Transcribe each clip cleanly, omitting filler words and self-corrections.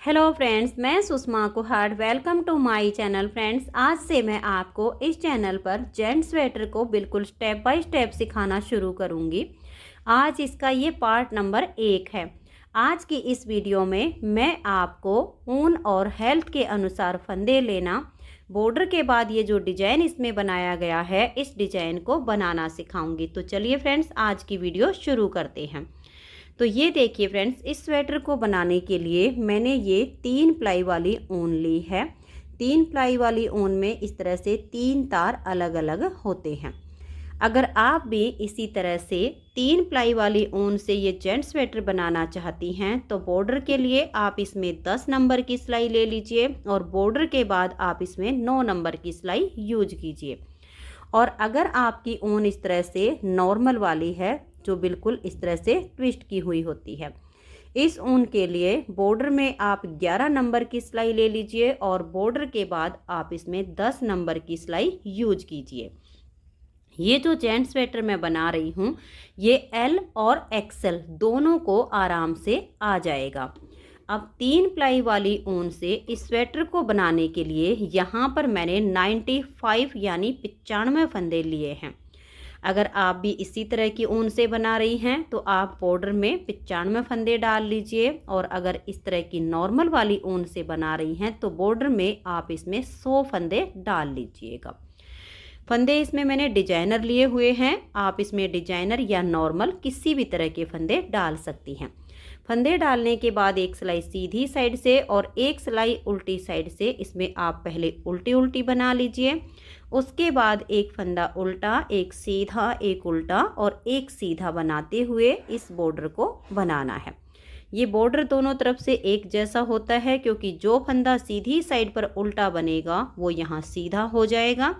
Hello friends, मैं Sushma Kuhad. Welcome to my channel. Friends, आज से मैं आपको इस चैनल पर जेंट स्वेटर को बिल्कुल स्टेप बाय स्टेप सिखाना शुरू करूंगी। आज इसका ये पार्ट नंबर 1 है। आज की इस वीडियो में मैं आपको ऊन और हेल्थ के अनुसार फंदे लेना, बॉर्डर के बाद ये जो डिजाइन इसमें बनाया गया है, इस डिजाइन को बनाना सिखाऊंगी। तो चलिए फ्रेंड्स, आज की वीडियो शुरू करते हैं। तो ये देखिए फ्रेंड्स, इस स्वेटर को बनाने के लिए मैंने ये 3 प्लाई वाली ऊन ली है। 3 प्लाई वाली ऊन में इस तरह से 3 तार अलग अलग होते हैं। अगर आप भी इसी तरह से 3 प्लाई वाली ऊन से ये जेंट स्वेटर बनाना चाहती हैं तो बॉर्डर के लिए आप इसमें 10 नंबर की सिलाई ले लीजिए और बॉर्डर के बाद आप इसमें 9 नंबर की सिलाई यूज कीजिए। और अगर आपकी ऊन इस तरह से नॉर्मल वाली है, जो बिल्कुल इस तरह से ट्विस्ट की हुई होती है, इस ऊन के लिए बॉर्डर में आप 11 नंबर की सिलाई ले लीजिए और बॉर्डर के बाद आप इसमें 10 नंबर की सिलाई यूज कीजिए। ये जो जेंट स्वेटर मैं बना रही हूँ, ये एल और एक्सेल दोनों को आराम से आ जाएगा। अब 3 प्लाई वाली ऊन से इस स्वेटर को बनाने के लिए यहाँ पर मैंने 95 यानी 95 फंदे लिए हैं। अगर आप भी इसी तरह की ऊन से बना रही हैं तो आप बॉर्डर में 95 फंदे डाल लीजिए, और अगर इस तरह की नॉर्मल वाली ऊन से बना रही हैं तो बॉर्डर में आप इसमें 100 फंदे डाल लीजिएगा। फंदे इसमें मैंने डिजाइनर लिए हुए हैं। आप इसमें डिजाइनर या नॉर्मल किसी भी तरह के फंदे डाल सकती हैं। फंदे डालने के बाद एक सिलाई सीधी साइड से और एक सिलाई उल्टी साइड से इसमें आप पहले उल्टी उल्टी बना लीजिए। उसके बाद एक फंदा उल्टा, एक सीधा, एक उल्टा और एक सीधा बनाते हुए इस बॉर्डर को बनाना है। ये बॉर्डर दोनों तरफ से एक जैसा होता है, क्योंकि जो फंदा सीधी साइड पर उल्टा बनेगा वो यहाँ सीधा हो जाएगा,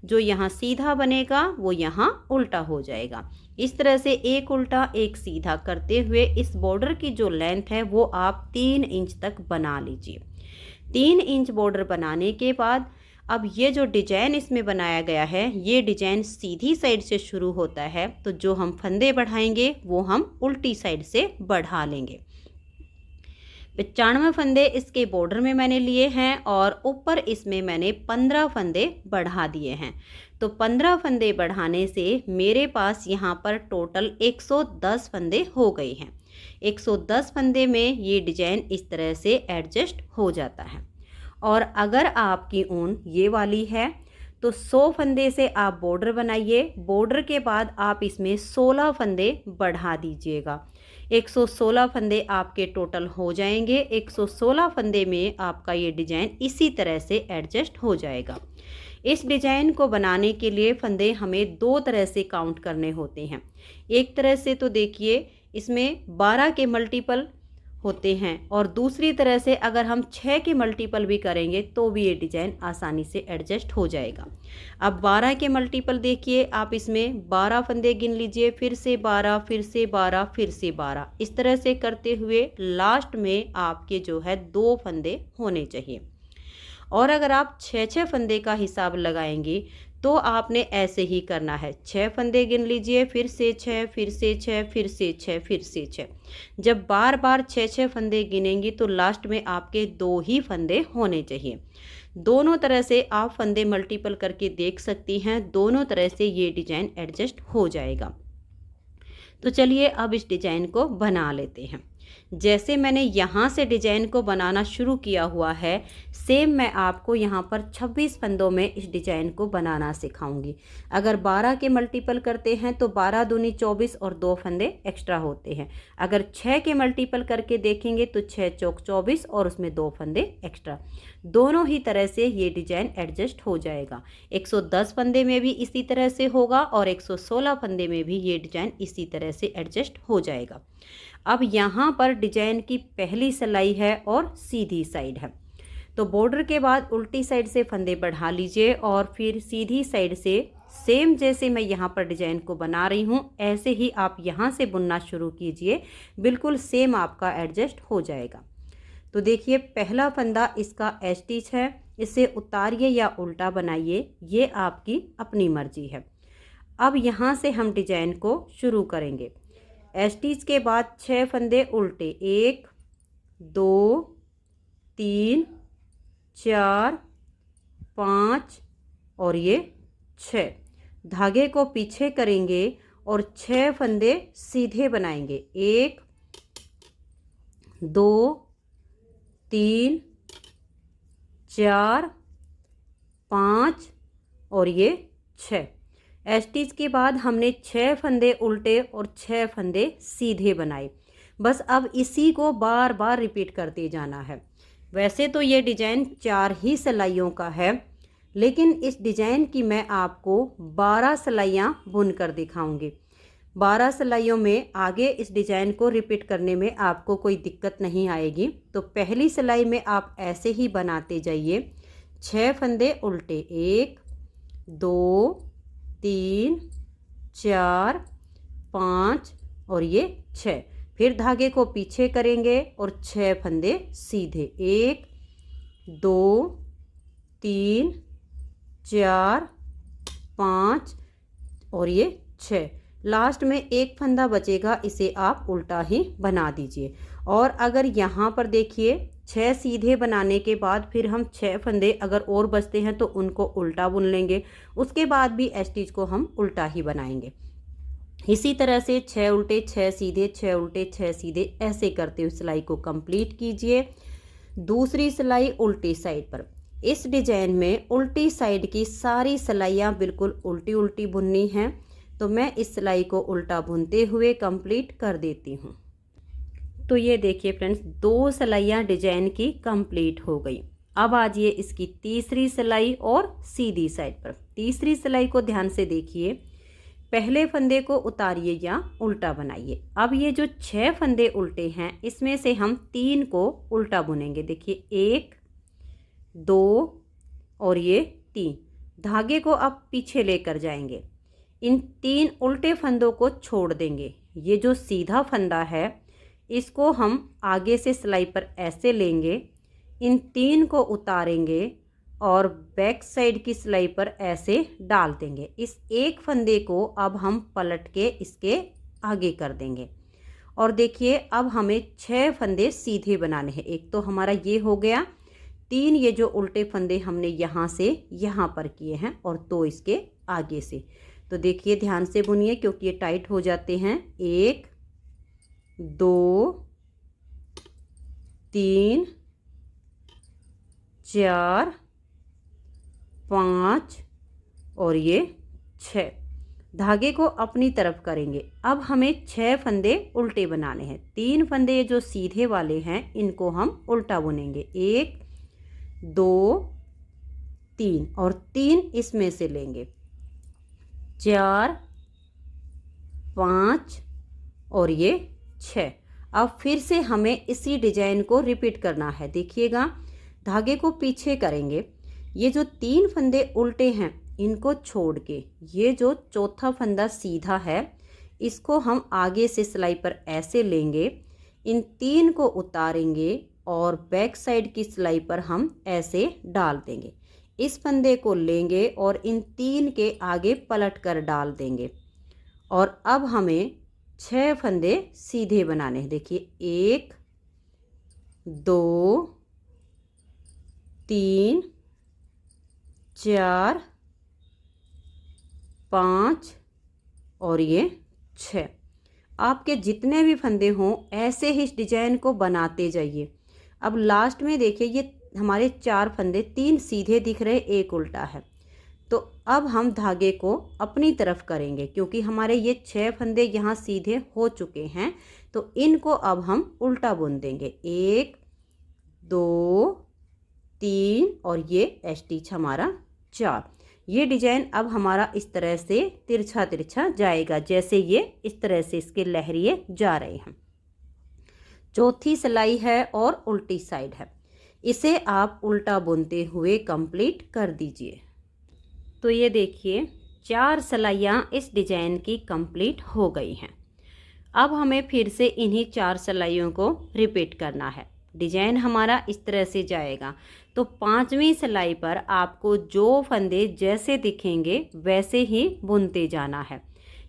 जो यहाँ सीधा बनेगा वो यहाँ उल्टा हो जाएगा। इस तरह से एक उल्टा एक सीधा करते हुए इस बॉर्डर की जो लेंथ है वो आप 3 इंच तक बना लीजिए। 3 इंच बॉर्डर बनाने के बाद अब ये जो डिजाइन इसमें बनाया गया है, ये डिजाइन सीधी साइड से शुरू होता है, तो जो हम फंदे बढ़ाएंगे वो हम उल्टी साइड से बढ़ा लेंगे। 95 फंदे इसके बॉर्डर में मैंने लिए हैं और ऊपर इसमें मैंने 15 फंदे बढ़ा दिए हैं। तो 15 फंदे बढ़ाने से मेरे पास यहाँ पर टोटल 110 फंदे हो गए हैं। 110 फंदे में ये डिजाइन इस तरह से एडजस्ट हो जाता है। और अगर आपकी ऊन ये वाली है तो 100 फंदे से आप बॉर्डर बनाइए। बॉर्डर के बाद आप इसमें 16 फंदे बढ़ा दीजिएगा। 116 फंदे आपके टोटल हो जाएंगे। 116 फंदे में आपका ये डिजाइन इसी तरह से एडजस्ट हो जाएगा। इस डिजाइन को बनाने के लिए फंदे हमें 2 तरह से काउंट करने होते हैं। एक तरह से तो देखिए इसमें 12 के मल्टीपल होते हैं, और दूसरी तरह से अगर हम 6 के मल्टीपल भी करेंगे तो भी ये डिजाइन आसानी से एडजस्ट हो जाएगा। अब 12 के मल्टीपल देखिए, आप इसमें 12 फंदे गिन लीजिए, फिर से 12, फिर से 12, फिर से 12, इस तरह से करते हुए लास्ट में आपके जो है 2 फंदे होने चाहिए। और अगर आप 6 फंदे का हिसाब लगाएंगे तो आपने ऐसे ही करना है। 6 फंदे गिन लीजिए, फिर से 6, फिर से 6, फिर से 6, फिर से 6। जब बार बार 6 फंदे गिनेंगी तो लास्ट में आपके 2 ही फंदे होने चाहिए। दोनों तरह से आप फंदे मल्टीपल करके देख सकती हैं, दोनों तरह से ये डिजाइन एडजस्ट हो जाएगा। तो चलिए अब इस डिजाइन को बना लेते हैं। जैसे मैंने यहाँ से डिजाइन को बनाना शुरू किया हुआ है, सेम मैं आपको यहाँ पर 26 फंदों में इस डिजाइन को बनाना सिखाऊंगी। अगर 12 के मल्टीपल करते हैं तो 12 दूनी 24 और 2 फंदे एक्स्ट्रा होते हैं। अगर 6 के मल्टीपल करके देखेंगे तो 6 चौक 24 और उसमें 2 फंदे एक्स्ट्रा। दोनों ही तरह से ये डिजाइन एडजस्ट हो जाएगा। 110 फंदे में भी इसी तरह से होगा और 116 फंदे में भी ये डिजाइन इसी तरह से एडजस्ट हो जाएगा। अब यहाँ पर डिजाइन की पहली सिलाई है और सीधी साइड है, तो बॉर्डर के बाद उल्टी साइड से फंदे बढ़ा लीजिए और फिर सीधी साइड से सेम जैसे मैं यहाँ पर डिजाइन को बना रही हूँ ऐसे ही आप यहाँ से बुनना शुरू कीजिए। बिल्कुल सेम आपका एडजस्ट हो जाएगा। तो देखिए पहला फंदा इसका स्टिच है, इसे उतारिए या उल्टा बनाइए, ये आपकी अपनी मर्जी है। अब यहाँ से हम डिजाइन को शुरू करेंगे। स्टिच के बाद 6 फंदे उल्टे, 1 2 3 4 5 और ये 6। धागे को पीछे करेंगे और 6 फंदे सीधे बनाएंगे। 1 2 3 4 5 और ये 6। स्टिच के बाद हमने 6 फंदे उल्टे और 6 फंदे सीधे बनाए। बस अब इसी को बार बार रिपीट करते जाना है। वैसे तो ये डिज़ाइन 4 ही सिलाइयों का है, लेकिन इस डिज़ाइन की मैं आपको 12 सिलाइयाँ बुन कर दिखाऊंगी। 12 सिलाइयों में आगे इस डिज़ाइन को रिपीट करने में आपको कोई दिक्कत नहीं आएगी। तो पहली सिलाई में आप ऐसे ही बनाते जाइए। 6 फंदे उल्टे, 1 2 3 4 5 और ये 6। फिर धागे को पीछे करेंगे और 6 फंदे सीधे, 1 2 3 4 5 और ये 6। लास्ट में एक फंदा बचेगा, इसे आप उल्टा ही बना दीजिए। और अगर यहाँ पर देखिए 6 सीधे बनाने के बाद फिर हम 6 फंदे अगर और बचते हैं तो उनको उल्टा बुन लेंगे। उसके बाद भी स्टिच को हम उल्टा ही बनाएंगे। इसी तरह से 6 उल्टे 6 सीधे, 6 उल्टे 6 सीधे, ऐसे करते हुए सिलाई को कंप्लीट कीजिए। दूसरी सिलाई उल्टी साइड पर। इस डिजाइन में उल्टी साइड की सारी सिलाइयाँ बिल्कुल उल्टी उल्टी बुननी हैं। तो मैं इस सिलाई को उल्टा बुनते हुए कंप्लीट कर देती हूँ। तो ये देखिए फ्रेंड्स, 2 सिलाइयाँ डिजाइन की कंप्लीट हो गई। अब आ जाइए इसकी तीसरी सिलाई और सीधी साइड पर। तीसरी सिलाई को ध्यान से देखिए। पहले फंदे को उतारिए या उल्टा बनाइए। अब ये जो 6 फंदे उल्टे हैं, इसमें से हम 3 को उल्टा बुनेंगे। देखिए 1 2 और ये 3। धागे को अब पीछे लेकर जाएंगे। इन 3 उल्टे फंदों को छोड़ देंगे। ये जो सीधा फंदा है इसको हम आगे से सिलाई पर ऐसे लेंगे, इन 3 को उतारेंगे और बैक साइड की सिलाई पर ऐसे डाल देंगे। इस एक फंदे को अब हम पलट के इसके आगे कर देंगे। और देखिए अब हमें 6 फंदे सीधे बनाने हैं। एक तो हमारा ये हो गया, 3 ये जो उल्टे फंदे हमने यहाँ से यहाँ पर किए हैं और 2 इसके आगे से। तो देखिए ध्यान से बुनिए क्योंकि ये टाइट हो जाते हैं। 1 2 3 4 5 और ये 6। धागे को अपनी तरफ करेंगे। अब हमें 6 फंदे उल्टे बनाने हैं। 3 फंदे जो सीधे वाले हैं इनको हम उल्टा बुनेंगे। 1 2 3 और 3 इसमें से लेंगे। 4 5 और ये 6। अब फिर से हमें इसी डिजाइन को रिपीट करना है। देखिएगा, धागे को पीछे करेंगे। ये जो 3 फंदे उल्टे हैं इनको छोड़ के ये जो चौथा फंदा सीधा है इसको हम आगे से सिलाई पर ऐसे लेंगे, इन 3 को उतारेंगे और बैक साइड की सिलाई पर हम ऐसे डाल देंगे। इस फंदे को लेंगे और इन 3 के आगे पलट कर डाल देंगे। और अब हमें 6 फंदे सीधे बनाने हैं। देखिए 1 2 3 4 5 और ये 6। आपके जितने भी फंदे हों ऐसे ही इस डिजाइन को बनाते जाइए। अब लास्ट में देखिए ये हमारे 4 फंदे, 3 सीधे दिख रहे, 1 उल्टा है। तो अब हम धागे को अपनी तरफ करेंगे क्योंकि हमारे ये 6 फंदे यहाँ सीधे हो चुके हैं। तो इनको अब हम उल्टा बुन देंगे। 1 2 3 और ये स्टिच हमारा 4। ये डिजाइन अब हमारा इस तरह से तिरछा तिरछा जाएगा, जैसे ये इस तरह से इसके लहरिए जा रहे हैं। चौथी सिलाई है और उल्टी साइड है। इसे आप उल्टा बुनते हुए कंप्लीट कर दीजिए। तो ये देखिए 4 सिलाइयाँ इस डिजाइन की कंप्लीट हो गई हैं। अब हमें फिर से इन्हीं 4 सिलाइयों को रिपीट करना है। डिजाइन हमारा इस तरह से जाएगा। तो 5वीं सिलाई पर आपको जो फंदे जैसे दिखेंगे वैसे ही बुनते जाना है।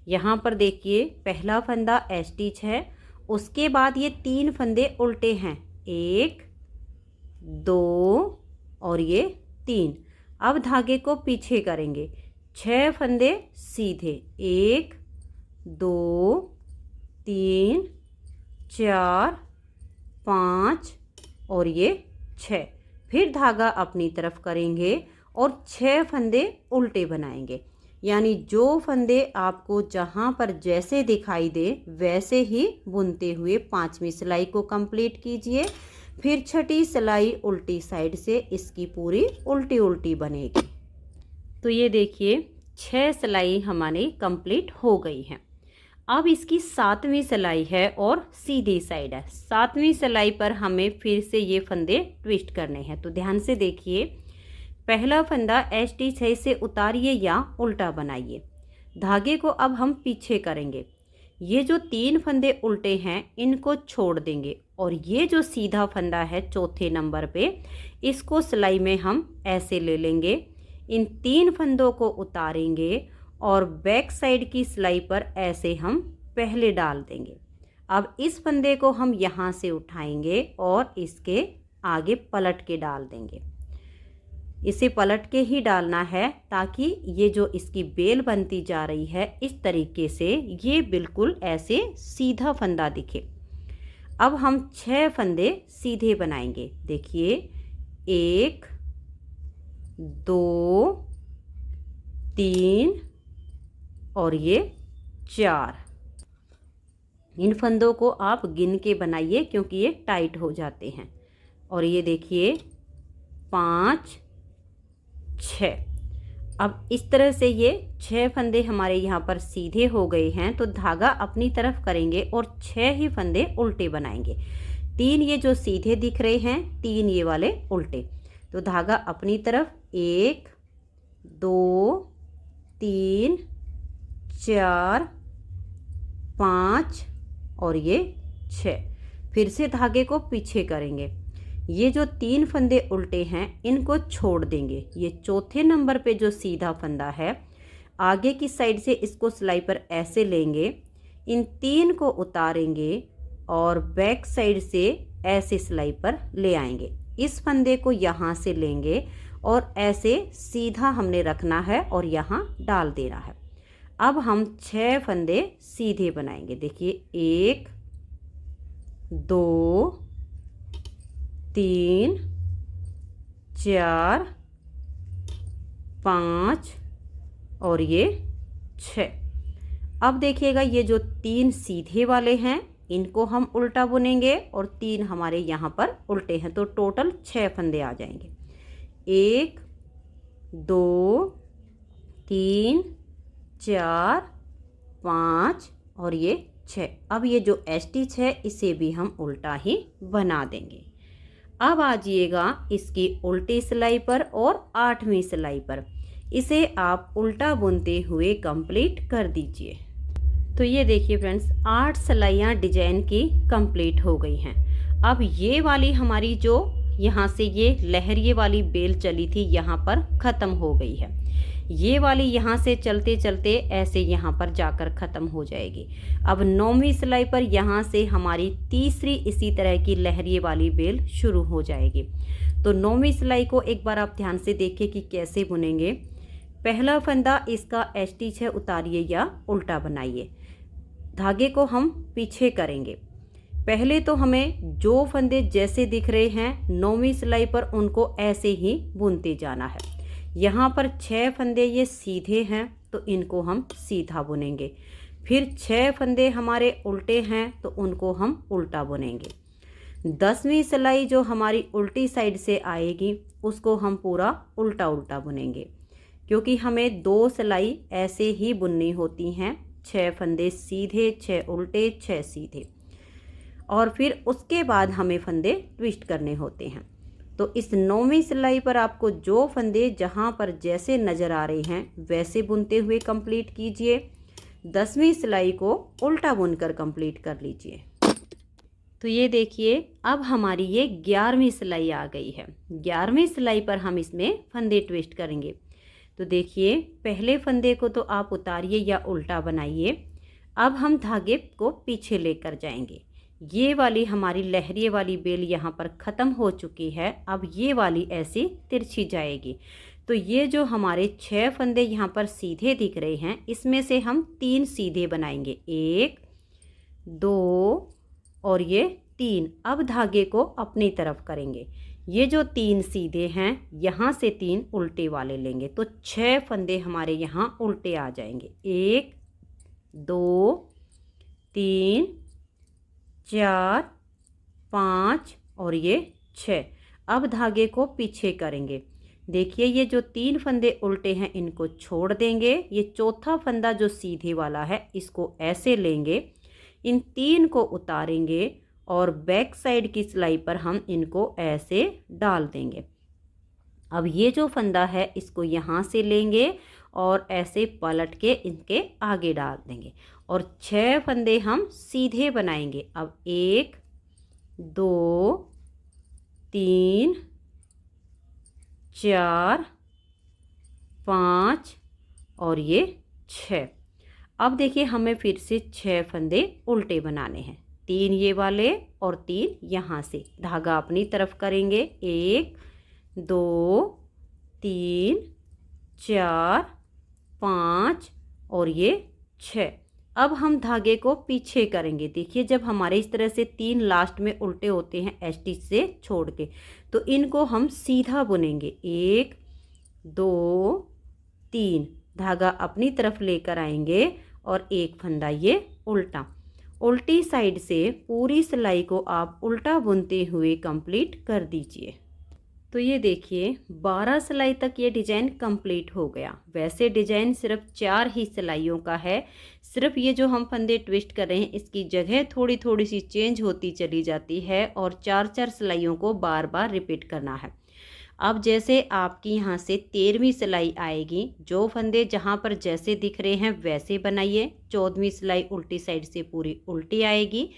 यहाँ पर देखिए पहला फंदा स्टिच है, उसके बाद ये 3 फंदे उल्टे हैं। 1 2 और ये 3। अब धागे को पीछे करेंगे, 6 फंदे सीधे, 1 2 3 4 5 और ये 6। फिर धागा अपनी तरफ करेंगे और 6 फंदे उल्टे बनाएंगे, यानी जो फंदे आपको जहाँ पर जैसे दिखाई दे वैसे ही बुनते हुए 5वीं सिलाई को कंप्लीट कीजिए। फिर 6ठी सिलाई उल्टी साइड से इसकी पूरी उल्टी उल्टी बनेगी। तो ये देखिए 6 सिलाई हमारी कंप्लीट हो गई है। अब इसकी 7वीं सिलाई है और सीधी साइड है। 7वीं सिलाई पर हमें फिर से ये फंदे ट्विस्ट करने हैं, तो ध्यान से देखिए। पहला फंदा ST6 से उतारिए या उल्टा बनाइए। धागे को अब हम पीछे करेंगे। ये जो 3 फंदे उल्टे हैं इनको छोड़ देंगे और ये जो सीधा फंदा है चौथे नंबर पे, इसको सिलाई में हम ऐसे ले लेंगे। इन 3 फंदों को उतारेंगे और बैक साइड की सिलाई पर ऐसे हम पहले डाल देंगे। अब इस फंदे को हम यहाँ से उठाएंगे और इसके आगे पलट के डाल देंगे। इसे पलट के ही डालना है ताकि ये जो इसकी बेल बनती जा रही है इस तरीके से ये बिल्कुल ऐसे सीधा फंदा दिखे। अब हम 6 फंदे सीधे बनाएंगे। देखिए 1 2 3 और ये 4। इन फंदों को आप गिन के बनाइए क्योंकि ये टाइट हो जाते हैं। और ये देखिए 5 6। अब इस तरह से ये 6 फंदे हमारे यहाँ पर सीधे हो गए हैं, तो धागा अपनी तरफ करेंगे और 6 ही फंदे उल्टे बनाएंगे। 3 ये जो सीधे दिख रहे हैं, 3 ये वाले उल्टे। तो धागा अपनी तरफ 1 2 3 4 5 और ये 6। फिर से धागे को पीछे करेंगे। ये जो 3 फंदे उल्टे हैं इनको छोड़ देंगे। ये चौथे नंबर पे जो सीधा फंदा है आगे की साइड से इसको सिलाई पर ऐसे लेंगे, इन 3 को उतारेंगे और बैक साइड से ऐसे सिलाई पर ले आएंगे। इस फंदे को यहाँ से लेंगे और ऐसे सीधा हमने रखना है और यहाँ डाल देना है। अब हम 6 फंदे सीधे बनाएंगे। देखिए 1 2 3 4 5 और ये 6। अब देखिएगा ये जो 3 सीधे वाले हैं इनको हम उल्टा बुनेंगे और 3 हमारे यहाँ पर उल्टे हैं, तो टोटल 6 फंदे आ जाएंगे। 1 2 3 4 5 और ये 6। अब ये जो ST6 है इसे भी हम उल्टा ही बना देंगे। अब आ जाइएगा इसकी उल्टी सिलाई पर और 8वीं सिलाई पर। इसे आप उल्टा बुनते हुए कंप्लीट कर दीजिए। तो ये देखिए फ्रेंड्स 8 सिलाइयाँ डिजाइन की कंप्लीट हो गई हैं। अब ये वाली हमारी जो यहाँ से ये लहरिए वाली बेल चली थी यहाँ पर ख़त्म हो गई है। ये वाली यहाँ से चलते चलते ऐसे यहाँ पर जाकर ख़त्म हो जाएगी। अब 9वीं सिलाई पर यहाँ से हमारी तीसरी इसी तरह की लहरिए वाली बेल शुरू हो जाएगी। तो 9वीं सिलाई को एक बार आप ध्यान से देखिए कि कैसे बुनेंगे। पहला फंदा इसका ST6 उतारिए या उल्टा बनाइए। धागे को हम पीछे करेंगे। पहले तो हमें जो फंदे जैसे दिख रहे हैं 9वीं सिलाई पर उनको ऐसे ही बुनते जाना है। यहाँ पर 6 फंदे ये सीधे हैं तो इनको हम सीधा बुनेंगे। फिर 6 फंदे हमारे उल्टे हैं तो उनको हम उल्टा बुनेंगे। 10वीं सिलाई जो हमारी उल्टी साइड से आएगी उसको हम पूरा उल्टा उल्टा बुनेंगे, क्योंकि हमें 2 सिलाई ऐसे ही बुननी होती हैं। 6 फंदे सीधे, 6 उल्टे, 6 सीधे, और फिर उसके बाद हमें फंदे ट्विस्ट करने होते हैं। तो इस 9वीं सिलाई पर आपको जो फंदे जहाँ पर जैसे नज़र आ रहे हैं वैसे बुनते हुए कंप्लीट कीजिए। 10वीं सिलाई को उल्टा बुनकर कंप्लीट कर लीजिए। तो ये देखिए अब हमारी ये 11वीं सिलाई आ गई है। 11वीं सिलाई पर हम इसमें फंदे ट्विस्ट करेंगे। तो देखिए पहले फंदे को तो आप उतारिए या उल्टा बनाइए। अब हम धागे को पीछे लेकर जाएंगे। ये वाली हमारी लहरिए वाली बेल यहाँ पर ख़त्म हो चुकी है। अब ये वाली ऐसी तिरछी जाएगी। तो ये जो हमारे 6 फंदे यहाँ पर सीधे दिख रहे हैं, इसमें से हम 3 सीधे बनाएंगे, 1 2 और ये 3। अब धागे को अपनी तरफ करेंगे। ये जो 3 सीधे हैं, यहाँ से 3 उल्टे वाले लेंगे, तो 6 फंदे हमारे यहाँ उल्टे आ जाएंगे। 1 2 3 4 5 और ये 6। अब धागे को पीछे करेंगे। देखिए ये जो 3 फंदे उल्टे हैं इनको छोड़ देंगे। ये चौथा फंदा जो सीधे वाला है इसको ऐसे लेंगे, इन 3 को उतारेंगे और बैक साइड की सिलाई पर हम इनको ऐसे डाल देंगे। अब ये जो फंदा है इसको यहाँ से लेंगे और ऐसे पलट के इनके आगे डाल देंगे और 6 फंदे हम सीधे बनाएंगे। अब 1 2 3 4 5 और ये 6। अब देखिए हमें फिर से 6 फंदे उल्टे बनाने हैं, 3 ये वाले और 3 यहाँ से। धागा अपनी तरफ करेंगे, 1 2 3 4 5 और ये 6। अब हम धागे को पीछे करेंगे। देखिए जब हमारे इस तरह से 3 लास्ट में उल्टे होते हैं स्टिच से छोड़ के, तो इनको हम सीधा बुनेंगे, 1 2 3। धागा अपनी तरफ लेकर आएंगे और एक फंदा ये उल्टा। उल्टी साइड से पूरी सिलाई को आप उल्टा बुनते हुए कंप्लीट कर दीजिए। तो ये देखिए 12 सिलाई तक ये डिज़ाइन कंप्लीट हो गया। वैसे डिज़ाइन सिर्फ 4 ही सिलाइयों का है, सिर्फ ये जो हम फंदे ट्विस्ट कर रहे हैं इसकी जगह थोड़ी थोड़ी सी चेंज होती चली जाती है और 4-4 सिलाइयों को बार बार रिपीट करना है। अब जैसे आपकी यहाँ से 13वीं सिलाई आएगी, जो फंदे जहाँ पर जैसे दिख रहे हैं वैसे बनाइए। 14वीं सिलाई उल्टी साइड से पूरी उल्टी आएगी।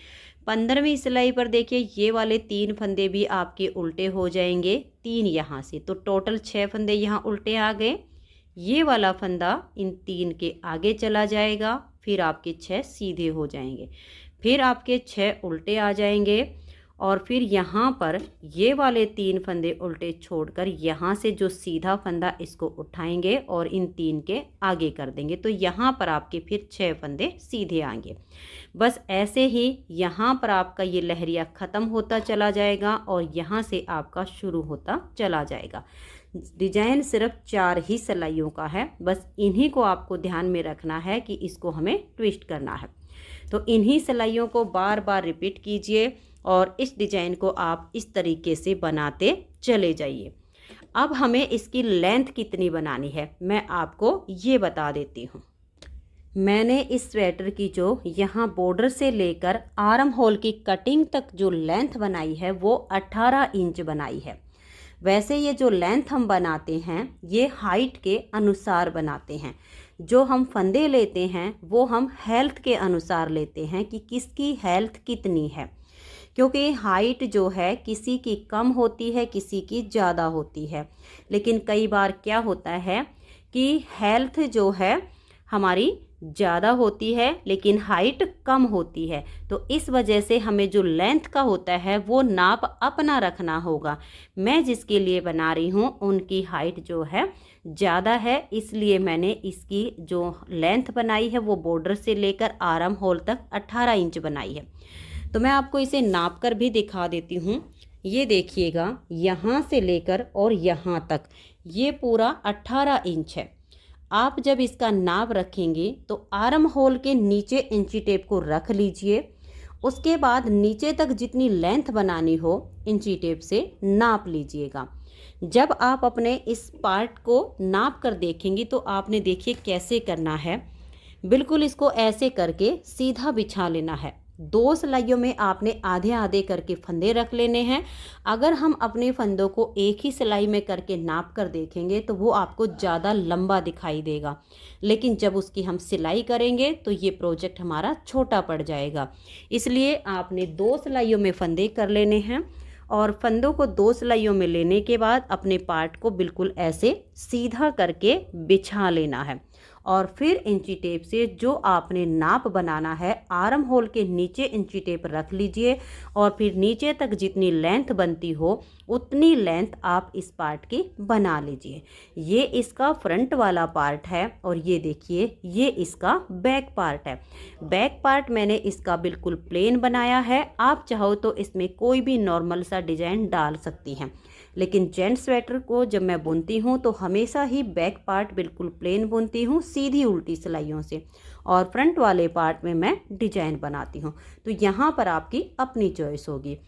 15वीं सिलाई पर देखिए ये वाले 3 फंदे भी आपके उल्टे हो जाएंगे, 3 यहाँ से, तो टोटल 6 फंदे यहाँ उल्टे आ गए। ये वाला फंदा इन 3 के आगे चला जाएगा, फिर आपके 6 सीधे हो जाएंगे, फिर आपके 6 उल्टे आ जाएंगे और फिर यहाँ पर ये वाले 3 फंदे उल्टे छोड़कर यहाँ से जो सीधा फंदा इसको उठाएंगे और इन 3 के आगे कर देंगे, तो यहाँ पर आपके फिर 6 फंदे सीधे आएंगे। बस ऐसे ही यहाँ पर आपका ये लहरिया ख़त्म होता चला जाएगा और यहाँ से आपका शुरू होता चला जाएगा। डिजाइन सिर्फ 4 ही सिलाइयों का है, बस इन्हीं को आपको ध्यान में रखना है कि इसको हमें ट्विस्ट करना है। तो इन्हीं सिलाइयों को बार बार रिपीट कीजिए और इस डिज़ाइन को आप इस तरीके से बनाते चले जाइए। अब हमें इसकी लेंथ कितनी बनानी है मैं आपको ये बता देती हूँ। मैंने इस स्वेटर की जो यहाँ बॉर्डर से लेकर आर्म होल की कटिंग तक जो लेंथ बनाई है वो 18 इंच बनाई है। वैसे ये जो लेंथ हम बनाते हैं ये हाइट के अनुसार बनाते हैं। जो हम फंदे लेते हैं वो हम हेल्थ के अनुसार लेते हैं कि किसकी हेल्थ कितनी है, क्योंकि हाइट जो है किसी की कम होती है किसी की ज़्यादा होती है। लेकिन कई बार क्या होता है कि हेल्थ जो है हमारी ज़्यादा होती है लेकिन हाइट कम होती है, तो इस वजह से हमें जो लेंथ का होता है वो नाप अपना रखना होगा। मैं जिसके लिए बना रही हूँ उनकी हाइट जो है ज़्यादा है, इसलिए मैंने इसकी जो लेंथ बनाई है वो बॉर्डर से लेकर आर्म होल तक 18 इंच बनाई है। तो मैं आपको इसे नाप कर भी दिखा देती हूँ। ये देखिएगा यहाँ से लेकर और यहाँ तक ये पूरा 18 इंच है। आप जब इसका नाप रखेंगे तो आर्म होल के नीचे इंची टेप को रख लीजिए। उसके बाद नीचे तक जितनी लेंथ बनानी हो इंची टेप से नाप लीजिएगा। जब आप अपने इस पार्ट को नाप कर देखेंगे तो आपने देखिए कैसे करना है, बिल्कुल इसको ऐसे करके सीधा बिछा लेना है। 2 सिलाइयों में आपने आधे आधे करके फंदे रख लेने हैं। अगर हम अपने फंदों को एक ही सिलाई में करके नाप कर देखेंगे तो वो आपको ज़्यादा लंबा दिखाई देगा, लेकिन जब उसकी हम सिलाई करेंगे तो ये प्रोजेक्ट हमारा छोटा पड़ जाएगा। इसलिए आपने 2 सिलाइयों में फंदे कर लेने हैं और फंदों को 2 सिलाइयों में लेने के बाद अपने पार्ट को बिल्कुल ऐसे सीधा करके बिछा लेना है और फिर इंची टेप से जो आपने नाप बनाना है आर्म होल के नीचे इंची टेप रख लीजिए और फिर नीचे तक जितनी लेंथ बनती हो उतनी लेंथ आप इस पार्ट की बना लीजिए। ये इसका फ्रंट वाला पार्ट है और ये देखिए ये इसका बैक पार्ट है। बैक पार्ट मैंने इसका बिल्कुल प्लेन बनाया है, आप चाहो तो इसमें कोई भी नॉर्मल सा डिजाइन डाल सकती हैं, लेकिन जेंट स्वेटर को जब मैं बुनती हूँ तो हमेशा ही बैक पार्ट बिल्कुल प्लेन बुनती हूँ सीधी उल्टी सिलाइयों से, और फ्रंट वाले पार्ट में मैं डिजाइन बनाती हूँ। तो यहाँ पर आपकी अपनी चॉइस होगी।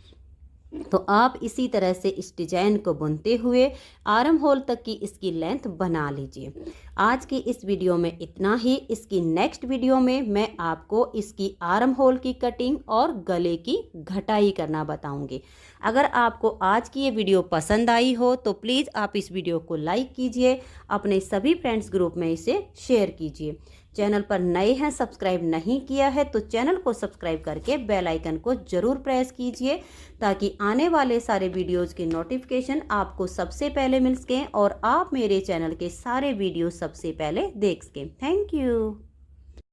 तो आप इसी तरह से इस डिजाइन को बुनते हुए आर्म होल तक की इसकी लेंथ बना लीजिए। आज की इस वीडियो में इतना ही। इसकी नेक्स्ट वीडियो में मैं आपको इसकी आर्म होल की कटिंग और गले की घटाई करना बताऊंगी। अगर आपको आज की ये वीडियो पसंद आई हो तो प्लीज़ आप इस वीडियो को लाइक कीजिए, अपने सभी फ्रेंड्स ग्रुप में इसे शेयर कीजिए। चैनल पर नए हैं, सब्सक्राइब नहीं किया है तो चैनल को सब्सक्राइब करके बेल आइकन को ज़रूर प्रेस कीजिए ताकि आने वाले सारे वीडियोज़ की नोटिफिकेशन आपको सबसे पहले मिल सकें और आप मेरे चैनल के सारे वीडियो सबसे पहले देख सकें। Thank you.